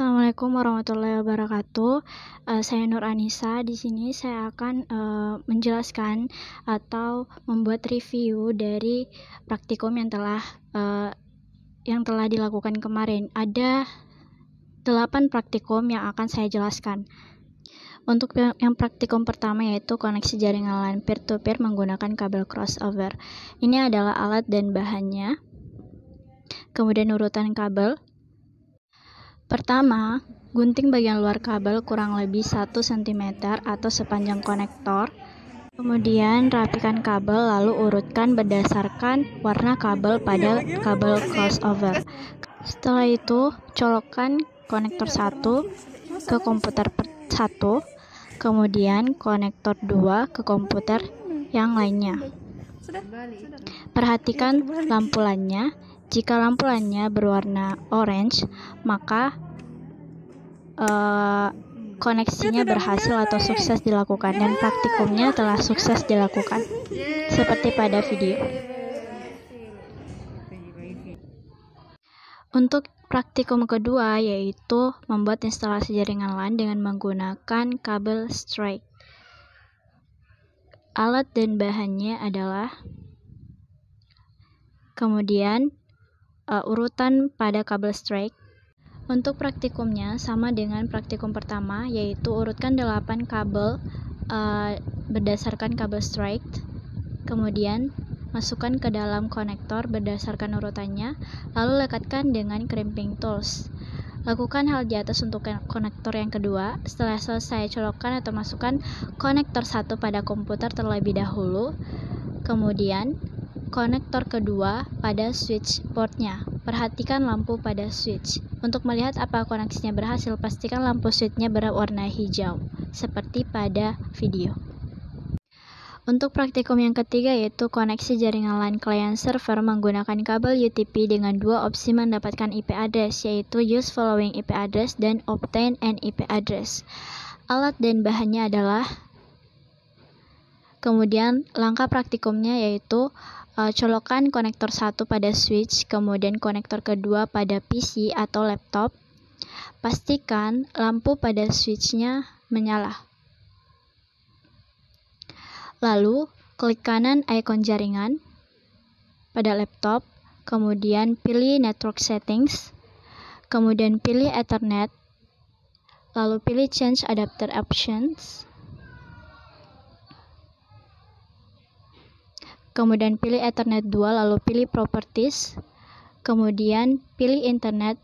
Assalamualaikum warahmatullahi wabarakatuh. Saya Nur Anissa. Di sini saya akan menjelaskan atau membuat review dari praktikum yang telah dilakukan kemarin. Ada 8 praktikum yang akan saya jelaskan. Untuk yang praktikum pertama yaitu koneksi jaringan LAN peer-to-peer menggunakan kabel crossover. Ini adalah alat dan bahannya. Kemudian urutan kabel. Pertama, gunting bagian luar kabel kurang lebih 1 cm atau sepanjang konektor. Kemudian rapikan kabel lalu urutkan berdasarkan warna kabel pada kabel crossover. Setelah itu, colokkan konektor 1 ke komputer 1, kemudian konektor 2 ke komputer yang lainnya. Perhatikan lampu LAN-nya. Jika lampu LAN-nya berwarna orange, maka koneksinya berhasil atau sukses dilakukan dan praktikumnya telah sukses dilakukan, seperti pada video. Untuk praktikum kedua yaitu membuat instalasi jaringan LAN dengan menggunakan kabel straight. Alat dan bahannya adalah kemudian urutan pada kabel straight. Untuk praktikumnya sama dengan praktikum pertama, yaitu urutkan 8 kabel berdasarkan kabel straight, kemudian masukkan ke dalam konektor berdasarkan urutannya, lalu lekatkan dengan crimping tools. Lakukan hal di atas untuk konektor yang kedua. Setelah selesai, colokkan atau masukkan konektor 1 pada komputer terlebih dahulu, kemudian konektor kedua pada switch portnya. Perhatikan lampu pada switch. Untuk melihat apa koneksinya berhasil, pastikan lampu switchnya berwarna hijau, seperti pada video. Untuk praktikum yang ketiga yaitu koneksi jaringan LAN client server menggunakan kabel UTP dengan 2 opsi mendapatkan IP address, yaitu use following IP address dan obtain an IP address. Alat dan bahannya adalah, kemudian langkah praktikumnya yaitu colokkan konektor 1 pada switch, kemudian konektor kedua pada PC atau laptop. Pastikan lampu pada switchnya menyala. Lalu, klik kanan ikon jaringan pada laptop, kemudian pilih Network Settings, kemudian pilih Ethernet, lalu pilih Change Adapter Options, kemudian pilih Ethernet 2, lalu pilih Properties, kemudian pilih Internet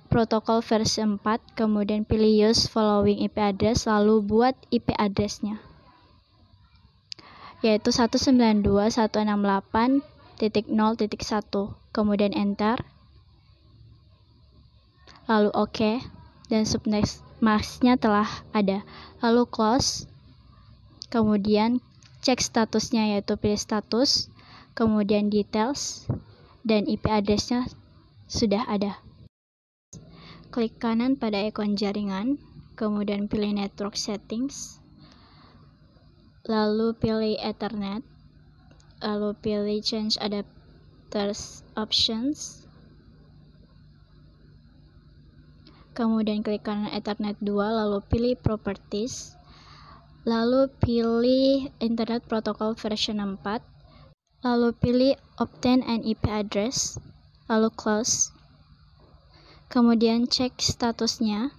Protocol versi 4, kemudian pilih Use Following IP Address, lalu buat IP address-nya, yaitu 192.168.0.1, kemudian Enter, lalu OK, dan subnext-nya telah ada, lalu Close, kemudian cek statusnya yaitu pilih status, kemudian details, dan IP address-nya sudah ada. Klik kanan pada ikon jaringan, kemudian pilih Network Settings, lalu pilih Ethernet, lalu pilih Change Adapter Options, kemudian klik kanan Ethernet 2, lalu pilih Properties, lalu pilih Internet Protocol version 4, lalu pilih Obtain an IP Address, lalu Close, kemudian cek statusnya,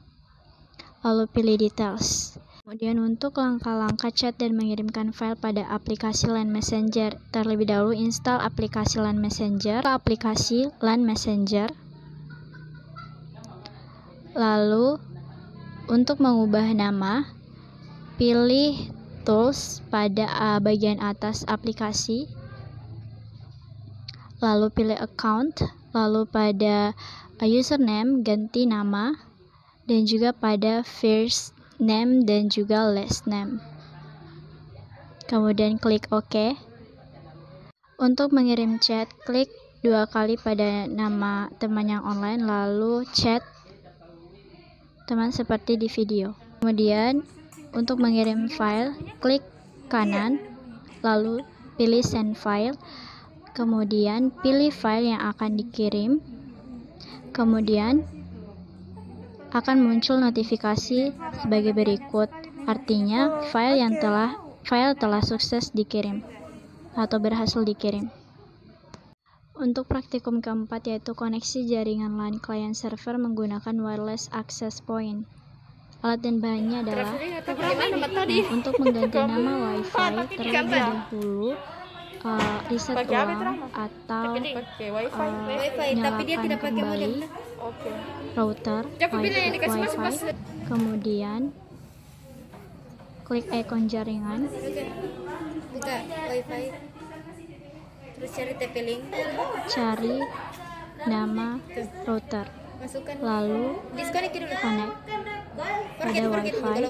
lalu pilih Details. Kemudian untuk langkah-langkah chat dan mengirimkan file pada aplikasi LAN Messenger, terlebih dahulu install aplikasi LAN Messenger, lalu untuk mengubah nama, pilih Tools pada bagian atas aplikasi, lalu pilih Account, lalu pada username ganti nama, dan juga pada first name dan juga last name. Kemudian klik OK. Untuk mengirim chat, klik 2 kali pada nama teman yang online, lalu chat teman seperti di video. Kemudian untuk mengirim file, klik kanan, lalu pilih Send File, kemudian pilih file yang akan dikirim, kemudian akan muncul notifikasi sebagai berikut. Artinya, file telah sukses dikirim atau berhasil dikirim. Untuk praktikum keempat yaitu koneksi jaringan LAN client server menggunakan wireless access point. Alat dan bahannya adalah untuk mengganti nama WiFi terlebih dahulu reset ulang atau nyalakan kembali router WiFi, kemudian klik ikon jaringan, buka WiFi, terus cari TP-Link, cari nama router, lalu connect pada WiFi,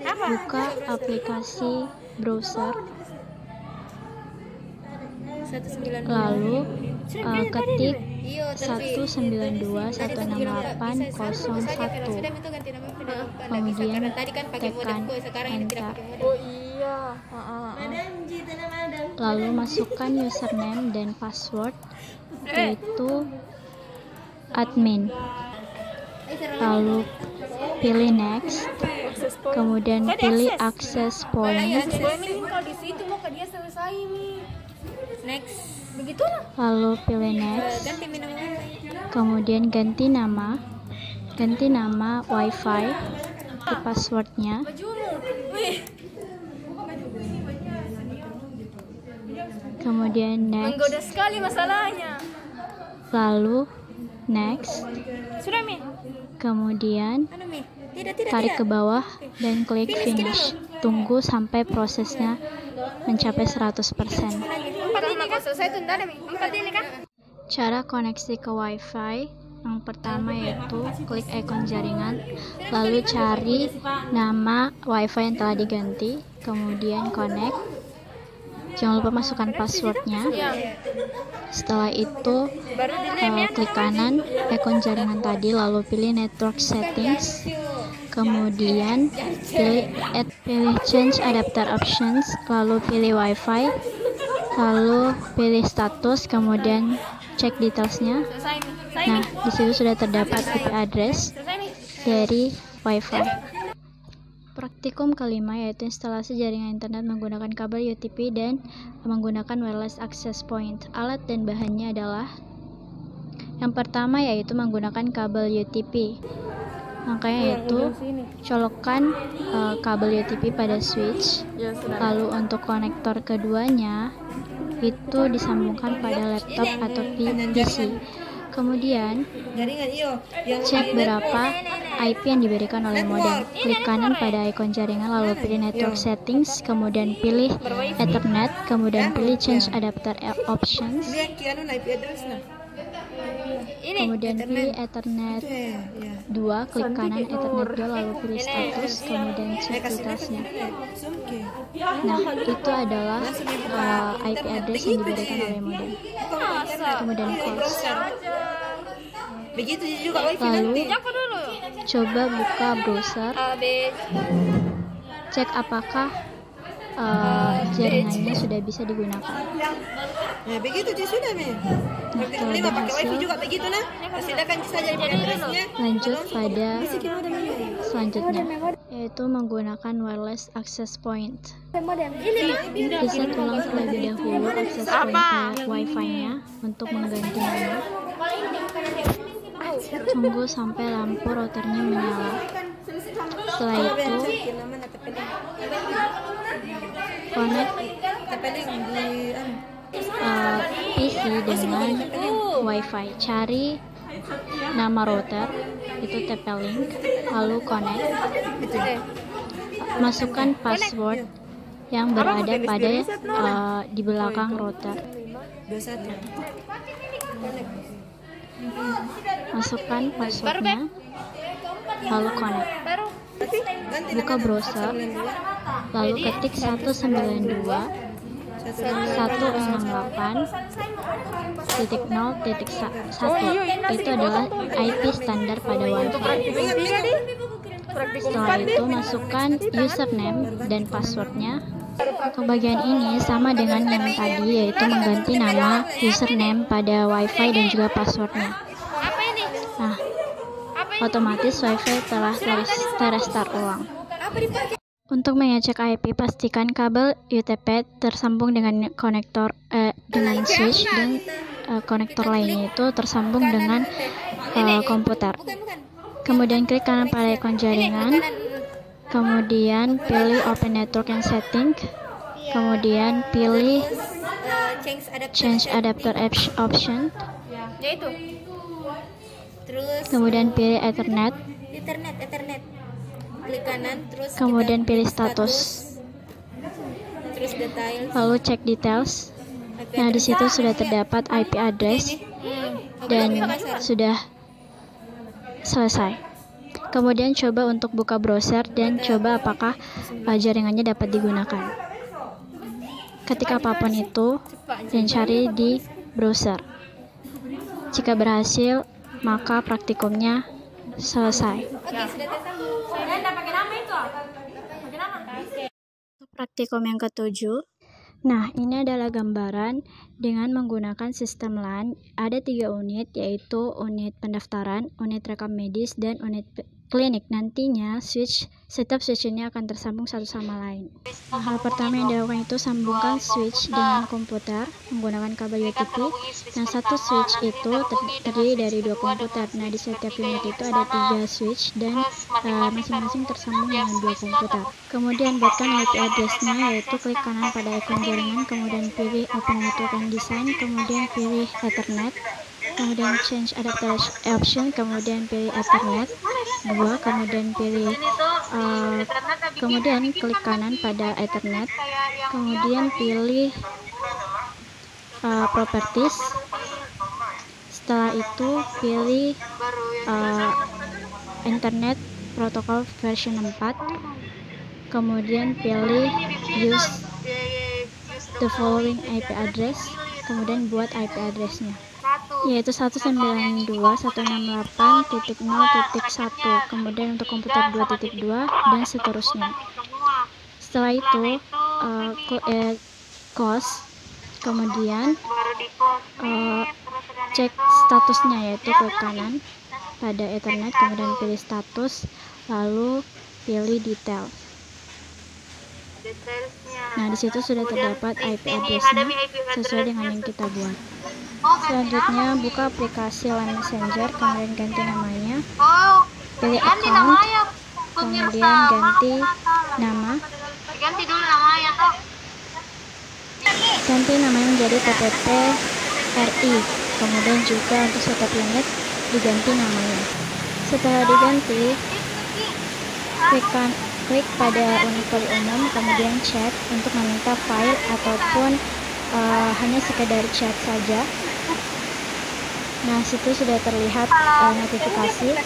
buka aplikasi browser, lalu ketik 192.168.01, kemudian tekan enter, lalu masukkan username dan password yaitu admin, lalu pilih next, kemudian pilih access point, lalu pilih next, kemudian ganti nama WiFi di passwordnya, kemudian next, lalu next, kemudian tarik ke bawah dan klik finish. Tunggu sampai prosesnya mencapai 100%. Cara koneksi ke WiFi yang pertama yaitu klik ikon jaringan, lalu cari nama WiFi yang telah diganti, kemudian connect. Jangan lupa masukkan passwordnya. Setelah itu klik kanan ikon jaringan tadi, lalu pilih network settings, kemudian pilih change adapter options, lalu pilih WiFi, lalu pilih status, kemudian cek detailsnya. Nah, di situ sudah terdapat IP address dari WiFi. Praktikum kelima yaitu instalasi jaringan internet menggunakan kabel UTP dan menggunakan wireless access point. Alat dan bahannya adalah yang pertama yaitu menggunakan kabel UTP. Makanya yaitu colokkan kabel UTP pada switch, lalu untuk konektor keduanya itu disambungkan pada laptop atau PC. Kemudian cek berapa IP yang diberikan oleh modem. Klik kanan pada ikon jaringan, lalu pilih network settings, kemudian pilih Ethernet, kemudian pilih change adapter options, kemudian pilih Ethernet 2, klik kanan Ethernet 2, lalu pilih status, kemudian cek detailsnya. Nah, itu adalah IP address yang diberikan oleh modem. Kemudian cost. Lalu coba buka browser, cek apakah jaringannya sudah bisa digunakan. Ya begitu sudah Kalau berhasil, lanjut pada selanjutnya, yaitu menggunakan wireless access point. Reset ulang terlebih dahulu access point WiFi-nya untuk mengganti nama. Tunggu sampai lampu routernya menyala. Setelah itu connect PC dengan WiFi. Cari nama router, itu TP-Link, lalu connect. Masukkan password yang berada pada di belakang router. Masukkan passwordnya, lalu connect. Buka browser, lalu ketik 192.168.0.1. Itu adalah IP standar pada WiFi. Setelah itu masukkan username dan passwordnya. Untuk bagian ini sama dengan yang tadi, yaitu mengganti nama, username pada WiFi dan juga passwordnya. Nah, otomatis WiFi telah terrestart ulang. Apa dipakai? Untuk mengecek IP, pastikan kabel UTP tersambung dengan konektor dengan switch dan konektor lainnya itu tersambung dengan komputer. Kemudian klik kanan pada ikon jaringan, kemudian pilih Open Network and Setting, kemudian pilih Change Adapter Option, Terus kemudian pilih Ethernet, klik kanan, terus kemudian kita pilih klik status, terus detail. lalu cek details. Nah, di situ sudah terdapat IP address dan sudah selesai. Kemudian coba untuk buka browser dan coba apakah jaringannya dapat digunakan. Ketika apapun itu, dan cari di browser. Jika berhasil, maka praktikumnya selesai. Praktikum yang ketujuh. Nah, ini adalah gambaran dengan menggunakan sistem LAN. Ada 3 unit, yaitu unit pendaftaran, unit rekam medis, dan unit klinik. Nantinya setiap switch ini akan tersambung satu sama lain. Nah, hal pertama yang dilakukan itu sambungkan switch dengan komputer menggunakan kabel UTP. Nah, satu switch itu terdiri dari 2 komputer. Nah, di setiap unit itu ada 3 switch dan masing-masing tersambung dengan 2 komputer. Kemudian buatkan IP address-nya, yaitu klik kanan pada ikon jaringan, kemudian pilih Open Network and Design, kemudian pilih Ethernet, kemudian Change Adapter Option, kemudian pilih Ethernet 2, kemudian pilih kemudian klik kanan pada Ethernet, kemudian pilih Properties. Setelah itu pilih Internet Protocol version 4, kemudian pilih Use the following IP address, kemudian buat IP address-nya, yaitu 192.168.0.1, kemudian untuk komputer 2.2 dan seterusnya. Setelah itu close, kemudian cek statusnya, yaitu klik kanan pada Ethernet, kemudian pilih status, lalu pilih detail. Nah, di situ sudah terdapat IP address-nya sesuai dengan yang kita buat. Selanjutnya, buka aplikasi LAN Messenger, kemudian ganti namanya, pilih account, kemudian ganti nama, ganti namanya menjadi TPP RI, kemudian juga untuk setiap unit diganti namanya. Setelah diganti, klik pada unit poli umum, kemudian chat untuk meminta file ataupun hanya sekedar chat saja. Nah, situ sudah terlihat notifikasi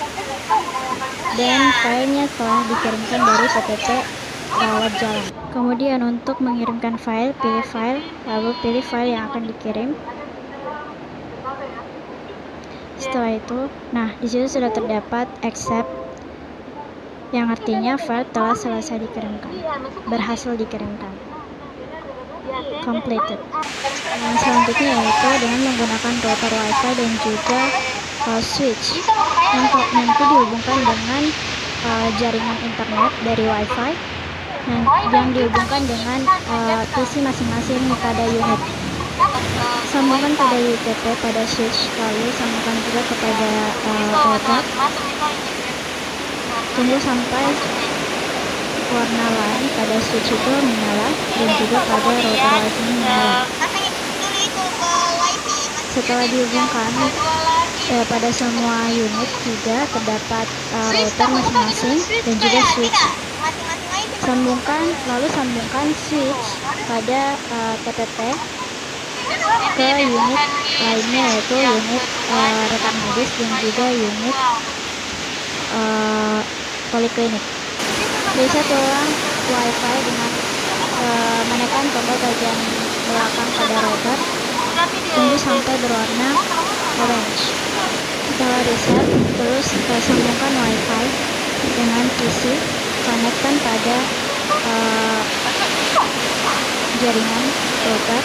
dan filenya telah dikirimkan dari PTT rawat jalan. Kemudian untuk mengirimkan file, pilih file, lalu pilih file yang akan dikirim. Setelah itu, nah di situ sudah terdapat accept, yang artinya file telah selesai dikirimkan, berhasil dikirimkan, completed. Nah, selanjutnya yaitu dengan menggunakan router WiFi dan juga switch yang nanti dihubungkan dengan jaringan internet dari WiFi yang dihubungkan dengan PC masing-masing pada unit. Sambungkan pada UTP pada switch, lalu sambungkan juga kepada router. Tunggu sampai warna LAN pada switch itu menyala dan juga pada router WiFi menyala. Setelah dihubungkan pada semua unit juga terdapat router masing-masing dan juga switch. Lalu sambungkan switch pada TPP ke unit lainnya, yaitu unit rekam medis dan juga unit poliklinik. Reset ulang WiFi dengan menekan tombol bagian belakang pada router. Tunggu sampai berwarna orange. Setelah reset, terus sambungkan WiFi dengan PC, konekkan pada jaringan router.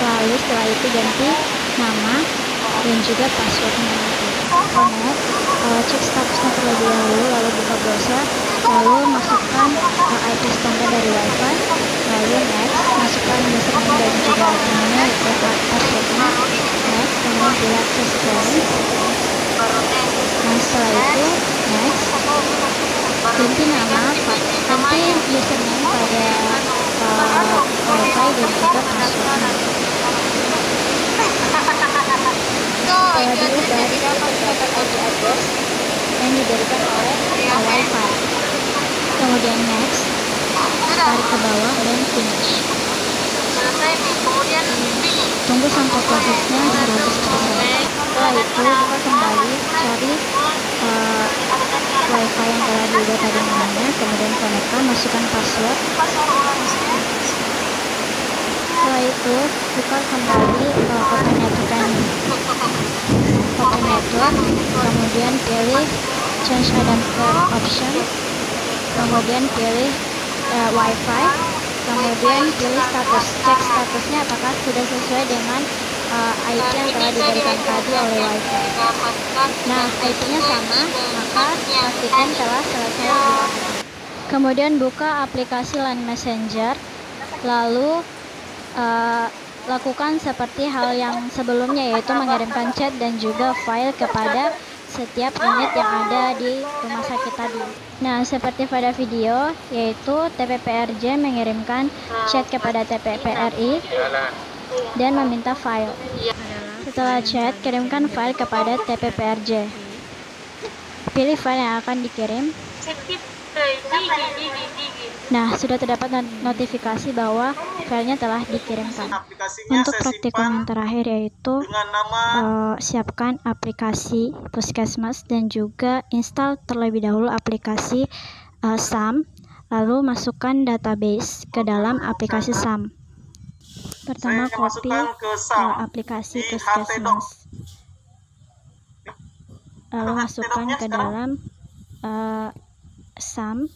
Lalu setelah itu ganti nama dan juga passwordnya. Connect. cek statusnya terlebih dahulu, lalu buka browser, lalu masukkan IP standar dari WiFi, lalu next, masukkan username dan juga adminnya yaitu passwordnya, next, kemudian pilih access point. Nah setelah itu next, ganti nama, ganti username pada WiFi dan juga passwordnya. Setelah diubah, terdapat IP address yang diberikan oleh WiFi. Kemudian next, tarik ke bawah dan finish. Tunggu sampai prosesnya 100%. Setelah itu buka kembali, cari WiFi yang telah diubah tadi namanya, kemudian konekkan, masukkan password. Setelah itu buka kembali Open Network, kemudian pilih Change Adapter Option, kemudian pilih WiFi, kemudian pilih status, cek statusnya apakah sudah sesuai dengan IP yang telah diberikan tadi oleh WiFi. Nah, IP-nya sama, maka pastikan telah selesai. Kemudian buka aplikasi LAN Messenger, lalu lakukan seperti hal yang sebelumnya, yaitu mengirimkan chat dan juga file kepada setiap unit yang ada di rumah sakit tadi. Nah, seperti pada video, yaitu TPPRJ mengirimkan chat kepada TPPRI dan meminta file. Setelah chat, kirimkan file kepada TPPRJ. Pilih file yang akan dikirim. Nah, sudah terdapat notifikasi bahwa filenya telah dikirimkan. Untuk praktikum yang terakhir yaitu siapkan aplikasi Puskesmas dan juga install terlebih dahulu aplikasi SAM, lalu masukkan database ke dalam aplikasi SAM. Pertama, copy aplikasi Puskesmas, lalu masukkan ke dalam SAM.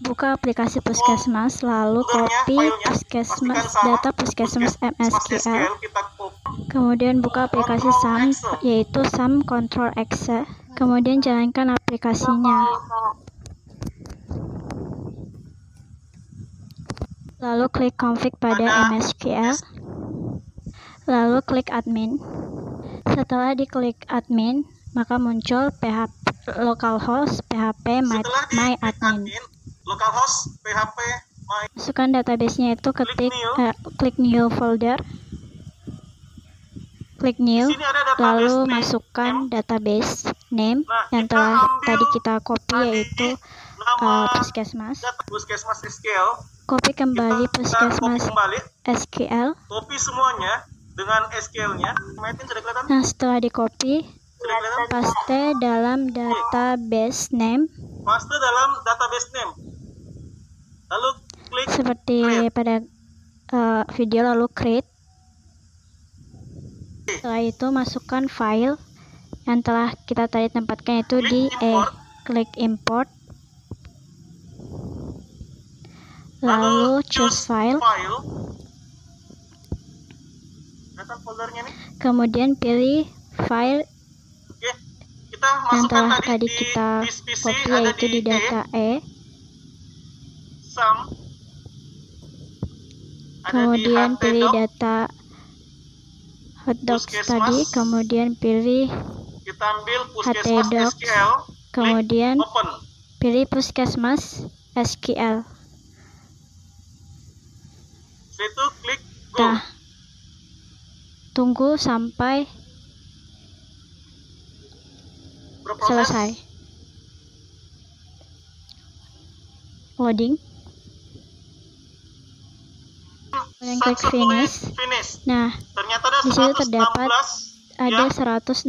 Buka aplikasi Puskesmas, lalu copy data Puskesmas MSQL. Kemudian buka aplikasi SAM, yaitu SAM Control Exe. Kemudian jalankan aplikasinya. Lalu klik config pada MSQL. Lalu klik admin. Setelah diklik admin, maka muncul localhost php my admin. Localhost php my. Masukkan database-nya itu, klik new folder, klik new, lalu masukkan database name yang telah tadi kita copy, yaitu Puskesmas. Puskesmas SQL. Copy kembali Puskesmas SQL. Copy semuanya dengan SQL-nya. Nah, setelah di copy, paste dalam database name. Paste dalam database name. Lalu klik seperti create. Pada video, lalu create. Setelah itu masukkan file yang telah kita tadi tempatkan, itu di klik import, lalu choose file. Kemudian pilih file yang telah tadi kita copy, yaitu di data E. Kemudian pilih data hotdocs tadi, kemudian pilih htdocs, kemudian pilih Puskesmas SQL. Nah, tunggu sampai selesai. Loading. Kemudian klik finish. Nah, di situ terdapat ada 116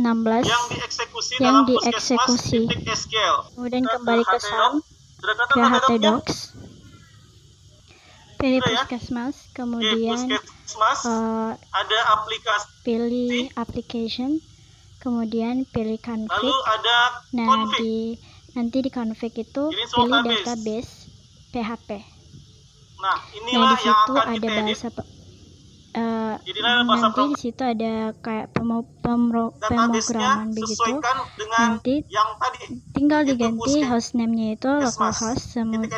yang dieksekusi. Kemudian kembali ke SAM, ke htdocs, pilih Puskesmas, kemudian ada aplikasi, pilih application, kemudian pilih config. Nah, nanti di config itu pilih database PHP. Nah, di situ ada bahasa Inilah bahasa nanti di situ ada kayak pemrograman begitu. sesuaikan dengan Nanti yang tadi. tinggal Itu diganti puskes- hosname-nya itu localhost,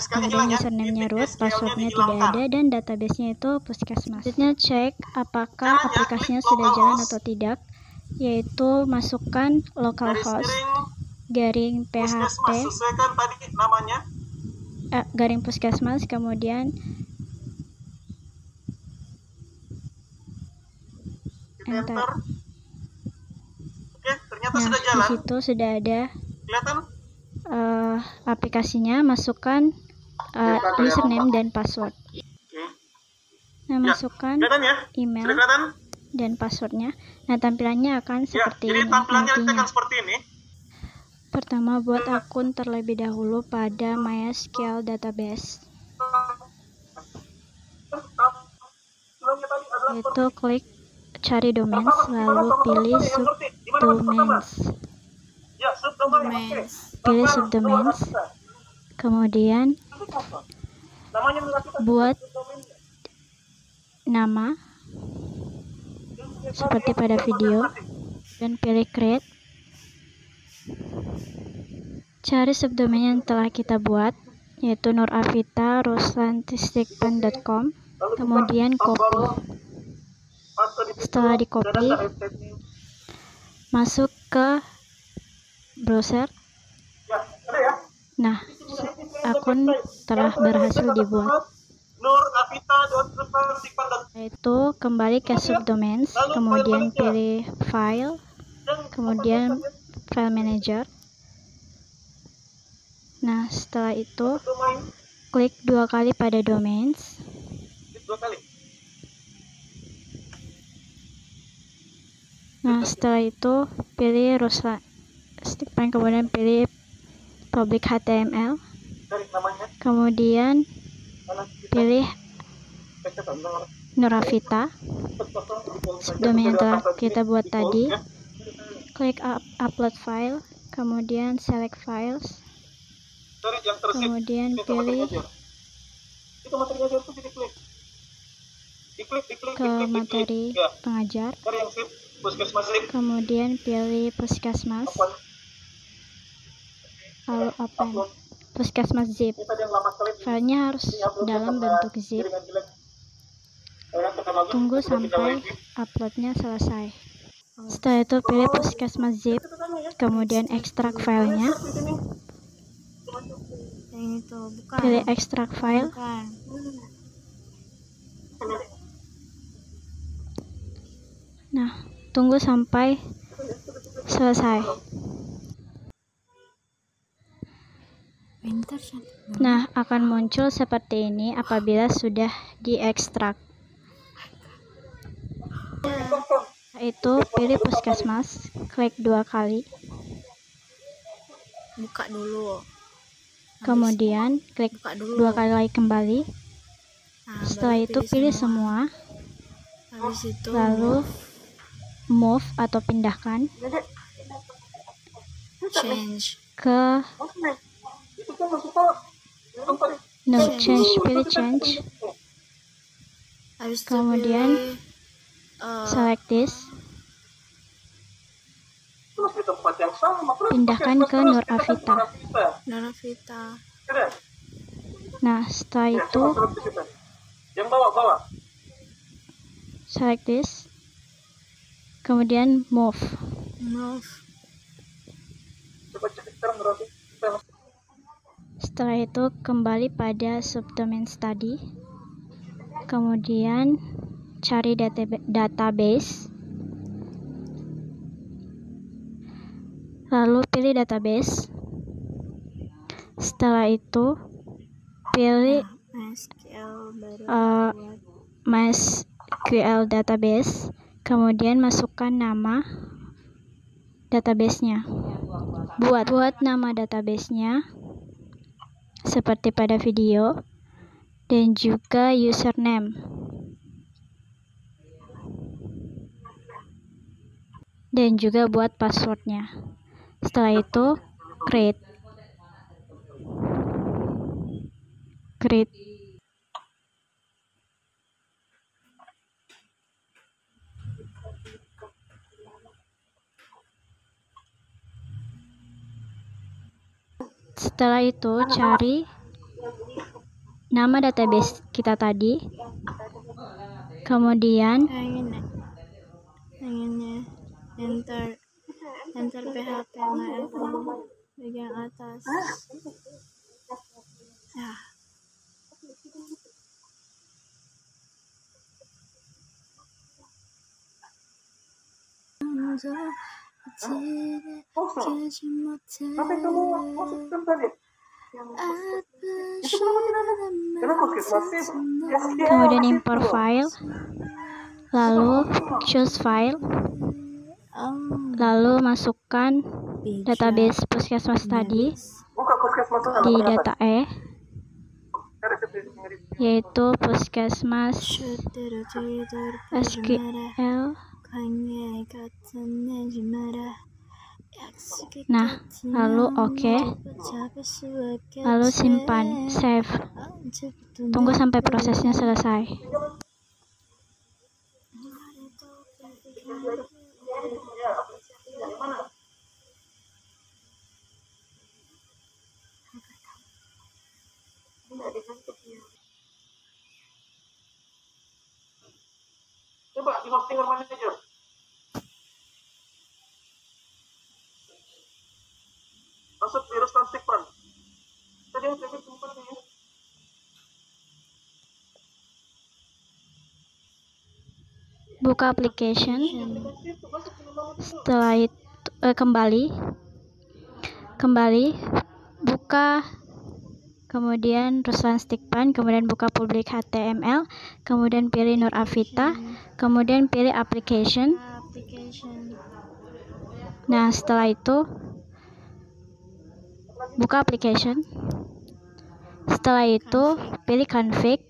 kemudian username-nya root, passwordnya tidak ada, dan database-nya itu puskesmas. Selanjutnya cek apakah Caranya, aplikasinya klik sudah jalan localhost. atau tidak, yaitu masukkan Garis localhost miring garing php puskesmas, sesuaikan tadi namanya. garing puskesmas, kemudian enter. Enter. Oke, ternyata Nah, sudah di jalan. situ sudah ada Kelihatan? aplikasinya, masukkan username dan password. Oke. Nah, Ya, masukkan kelihatan ya? email Sudah kelihatan? dan passwordnya. Nah, tampilannya akan Ya, seperti jadi ini tampilannya nanti nantinya. akan seperti ini. Pertama, buat akun terlebih dahulu pada MySQL database. Yaitu klik cari domains, lalu pilih subdomains. Ya, subdomain. Oke. Pilih subdomains, kemudian Namanya buat nama seperti pada video dan pilih create. Cari subdomain yang telah kita buat, yaitu nurafita.ruslantistikpan.com, kemudian copy. Setelah di copy, masuk ke browser. Nah, akun telah berhasil dibuat. Yaitu kembali ke subdomains, kemudian pilih file, kemudian file manager. Nah, setelah itu klik 2 kali pada domains. 2 kali. Nah, setelah itu pilih Ruslan Stickpan, kemudian pilih public HTML, Cari namanya. kemudian pilih Nurafita, subdomain yang telah kita buat tadi. Klik upload file, kemudian select files, Cari yang tersip. kemudian Itu pilih materinya aja. Itu materinya aja tuh diklik. Diklik. ke materi Ya. pengajar, Cari yang sip. Puskesmas link. kemudian pilih puskesmas, Open. lalu open puskesmas zip. Ini tadi yang lama sekali. Filenya harus dalam bentuk zip. Tunggu sampai uploadnya selesai. Setelah itu pilih puskesmas zip, kemudian ekstrak filenya. Yang itu bukan. Pilih ekstrak file. Bukan. Nah, tunggu sampai selesai. Nah, akan muncul seperti ini apabila sudah diekstrak. Itu pilih puskesmas, klik 2 kali, Buka dulu. kemudian klik Buka dulu. 2 kali lagi kembali. Nah, Setelah baru itu pilih semua, Habis itu lalu move atau pindahkan change. ke pilih change, Habis itu kemudian pilih, select this, Di tempat yang sama. pindahkan ke Nurafita. Nurafita. Nah, setelah itu Yang bawa. select this, kemudian move. Coba cek sekarang berarti. Setelah itu kembali pada subdomains tadi, kemudian cari database, lalu pilih database. Setelah itu pilih MySQL baru uh, buat. MySQL database, kemudian masukkan nama databasenya. Buat nama databasenya seperti pada video, dan juga username, dan juga buat passwordnya. Setelah itu create. Setelah itu cari nama database kita tadi, kemudian Pengennya enter PHP MyFM bagian atas. Ya. Tapi kamu masukkan tadi. Itu kenapa masih kemudian import file, lalu choose file, lalu masukkan database Puskesmas tadi buka Puskesmas di data E, yaitu Puskesmas SQL. Nah, lalu oke, lalu simpan, save, tunggu sampai prosesnya selesai. Coba di Hosting Manager. Masuk virus Stickpan. Tadi yang saya tempat ini. Buka application. Setelah itu kembali buka, kemudian Ruslan Stickpan, kemudian buka public HTML, kemudian pilih Nur Afita, kemudian pilih application. Nah, setelah itu buka application. Setelah itu pilih config.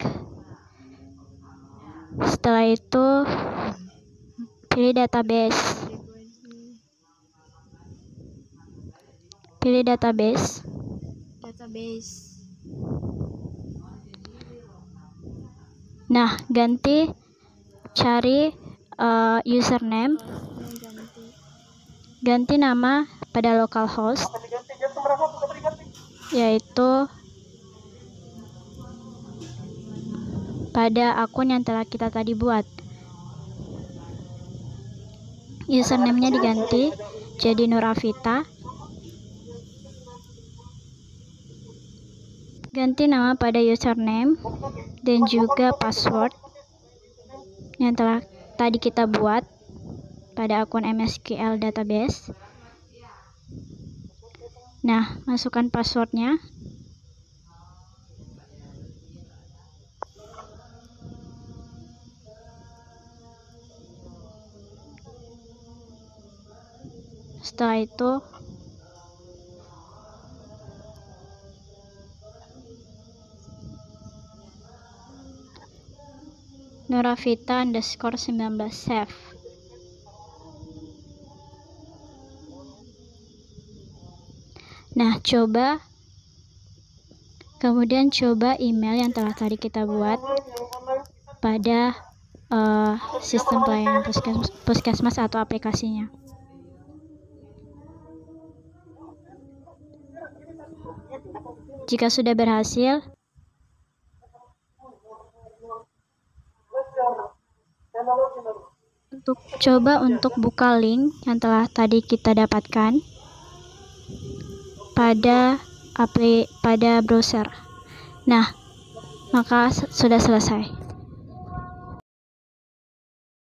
Setelah itu pilih database. Pilih database. Nah, ganti, cari username. Ganti nama pada localhost, yaitu pada akun yang telah kita tadi buat. Username-nya diganti jadi Nur Afita. Ganti nama pada username dan juga password yang telah tadi kita buat pada akun MySQL database. Nah, masukkan passwordnya. Setelah itu Nurafita_19 save. Nah, kemudian coba email yang telah tadi kita buat pada sistem pelayanan Puskesmas atau aplikasinya. Jika sudah berhasil, coba untuk buka link yang telah tadi kita dapatkan pada browser. Nah, maka sudah selesai.